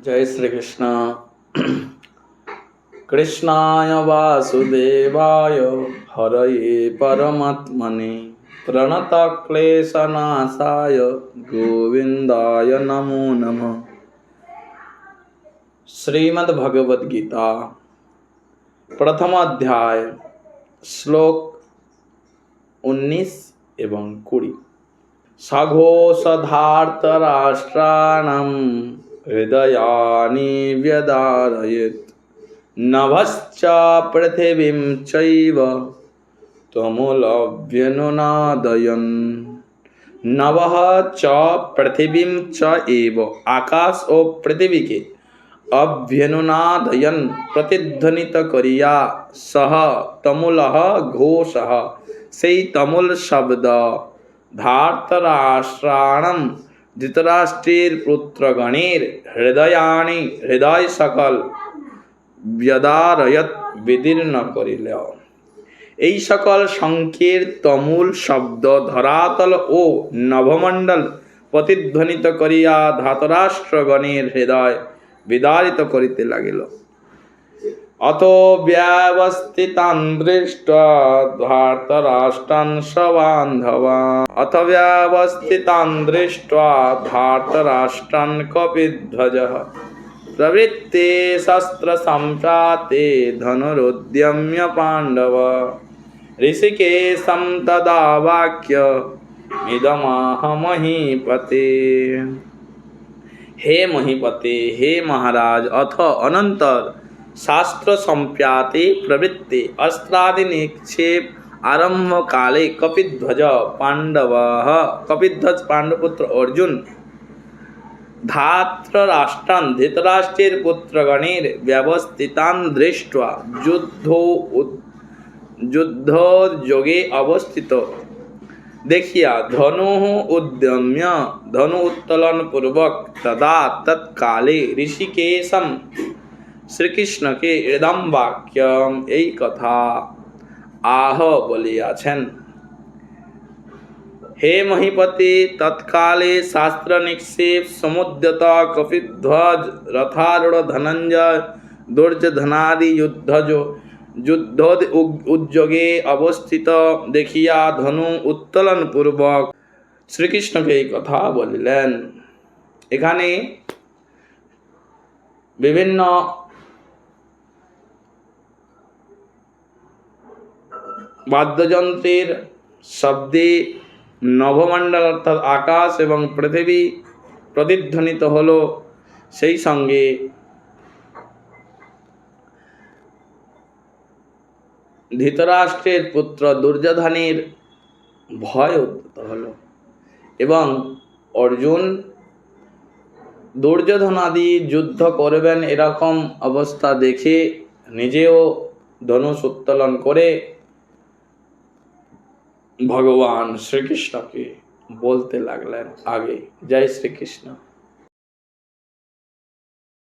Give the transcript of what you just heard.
जय श्री कृष्ण। कृष्णाय वासुदेवाय हरये परमात्मने प्रणतक्लेशनाशाय गोविंदाय नमो नमः। श्रीमद् भगवद गीता प्रथम अध्याय श्लोक 19 एवं 20। सघोषधार्तराष्ट्राणां हृदयानि व्यदारयेत् नभश्च पृथिवीं चैव त्वमुलव्यनुनादयन्। नभः च पृथिवीं च एव, आकाश और पृथ्वी के अभ्यनुनादयन प्रतिध्वनित करिया सह तमुलः घोषः, से तमुल शब्द धार्तराष्ट्राणां धृतराष्ट्रेर पुत्रगणेर हृदयानि हृदय सकल व्यदारयत विदीर्ण करिल। এই সকল শঙ্খের তমুল শব্দ ধরাতল ও নভমণ্ডল প্রতিধ্বনিত করিয়া ধাতরাষ্ট্রগণের হৃদয় বিদারিত করিতে লাগিল। অত ব্যবস্থিতান দৃष्ट्वा ধার্তরাষ্ট্রান সবান্ধবান, অথ ব্যবস্থিতান দৃष्ट्वा ধার্তরাষ্ট্রান কপিধ্বজঃ প্রবৃত্তে শস্ত্র সম্প্রাতে ধনুরুদ্যম্য পাণ্ডব। ऋषिकेशं तदा वाक्य इदमाह महीपते। हे महीपते, हे महाराज, अथ अनंतर शास्त्र संप्याते प्रवृत्ते अस्त्रादि निक्षेप आरंभ काले कपिध्वज पांडवपुत्र अर्जुन धार्तराष्ट्रान् धृतराष्ट्रेर पुत्रगणेर व्यवस्थितान् दृष्ट्वा युद्धोद्योगे अवस्थित देखिया धनु उद्यम्य धनु उत्तोलन पूर्वक तदा तत्काले ऋषिकेशम श्रीकृष्ण के हृदय वाक्यम এই কথা आह বলিয়াছেন। हे महीपति, तत्काले शास्त्र निक्षेप समुद्यत कपिध्वज रथारूढ़ धनंजय दुर्योधनादि युद्धोद उद्योगे अवस्थित देखिया धनु उत्तोलन पूर्वक श्रीकृष्ण के कथा বলিলেন। এখানে বিভিন্ন বাদ্যযন্ত্রের শব্দে নভমণ্ডল অর্থাৎ আকাশ এবং পৃথিবী প্রতিধ্বনিত হলো, সেই সঙ্গে ধৃতরাষ্ট্রের পুত্র দুর্যোধনের ভয় উদ্যত হল এবং অর্জুন দুর্যোধনাদি যুদ্ধ করবেন এরকম অবস্থা দেখে নিজেও ধনুষ উত্তোলন করে भगवान श्री कृष्ण के बोलते लगलें आगे। जय श्री कृष्ण।